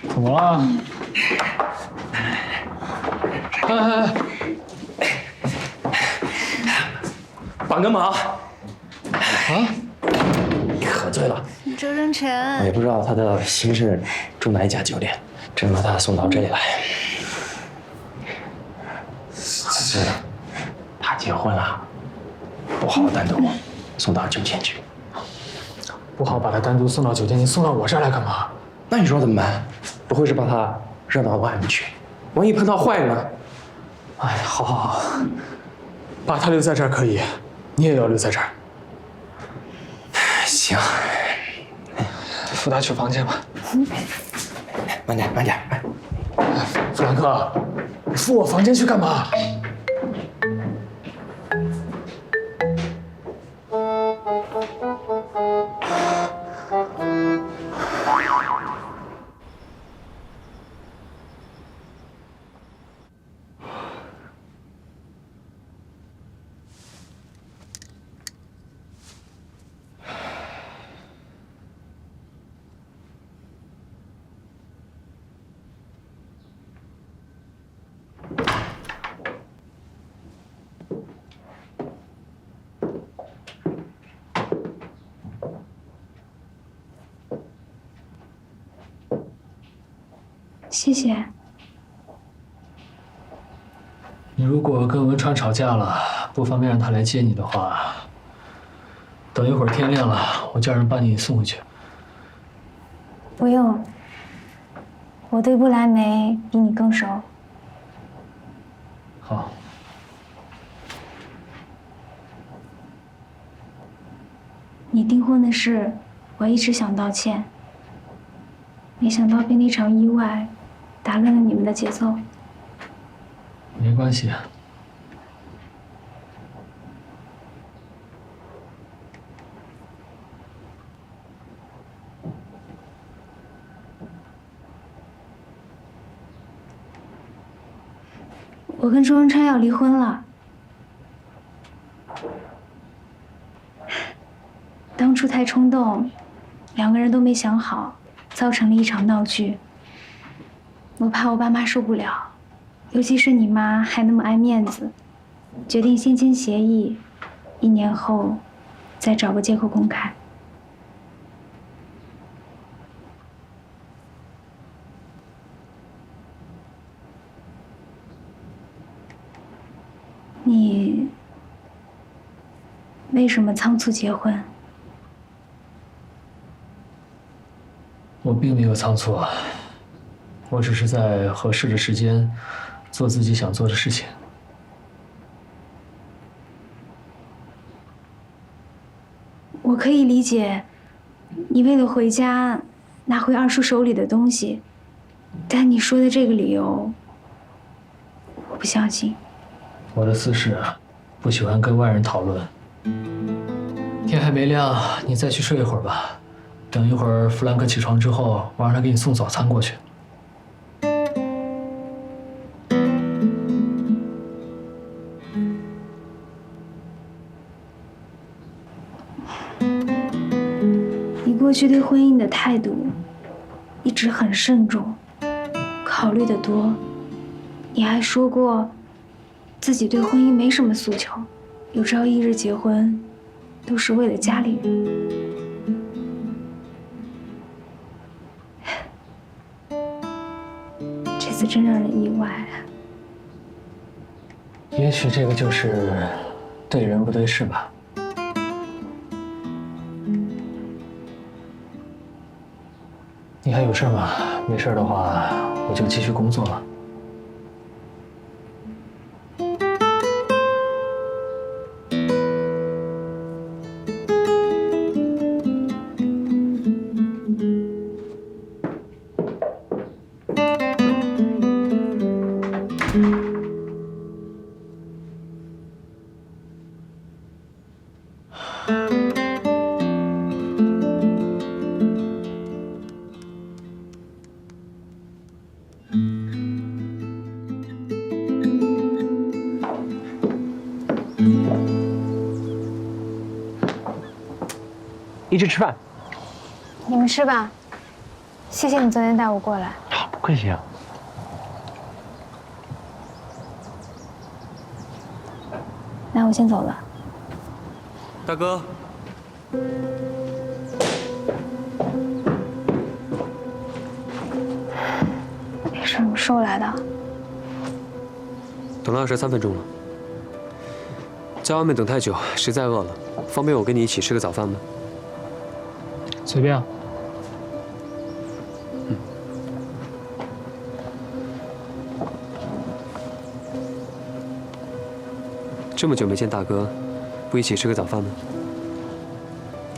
怎么了？哎，帮个忙！啊！你喝醉了。周征辰，我也不知道他的心事住哪一家酒店，真把他送到这里来。是，他结婚了，不好单独送到酒店去。不好把他单独送到酒店，你送到我这儿来干嘛？那你说怎么办？不会是把他扔到外面去？万一碰到坏人呢？哎，好好好，把他留在这儿可以，你也要留在这儿。行，扶他去房间吧。慢点，慢点。弗兰克，你扶我房间去干嘛？谢谢。你如果跟文川吵架了，不方便让他来接你的话，等一会儿天亮了，我叫人把你送回去。不用，我对不来梅比你更熟。好。你订婚的事，我一直想道歉，没想到被那场意外打乱了你们的节奏。没关系。我跟周文川要离婚了。当初太冲动，两个人都没想好，造成了一场闹剧。我怕我爸妈受不了，尤其是你妈还那么爱面子，决定先签协议，1年后再找个借口公开。你为什么仓促结婚？我并没有仓促，我只是在合适的时间做自己想做的事情。我可以理解，你为了回家拿回二叔手里的东西，但你说的这个理由，我不相信。我的私事不喜欢跟外人讨论。天还没亮，你再去睡一会儿吧。等一会儿弗兰克起床之后，我让他给你送早餐过去。你过去对婚姻的态度一直很慎重，考虑得多。你还说过自己对婚姻没什么诉求，有朝一日结婚都是为了家里人。这次真让人意外。也许这个就是对人不对事吧。你还有事吗？没事的话，我就继续工作了。一起吃饭。你们吃吧。谢谢你昨天带我过来。好，不客气啊。那我先走了。大哥，你什么时候来的？等了23分钟了。在外面等太久，实在饿了，方便我跟你一起吃个早饭吗？随便啊。这么久没见大哥，不一起吃个早饭吗？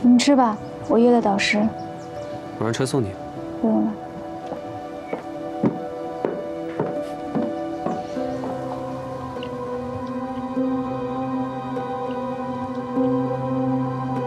你们吃吧，我约了导师。我让车送你。不用了。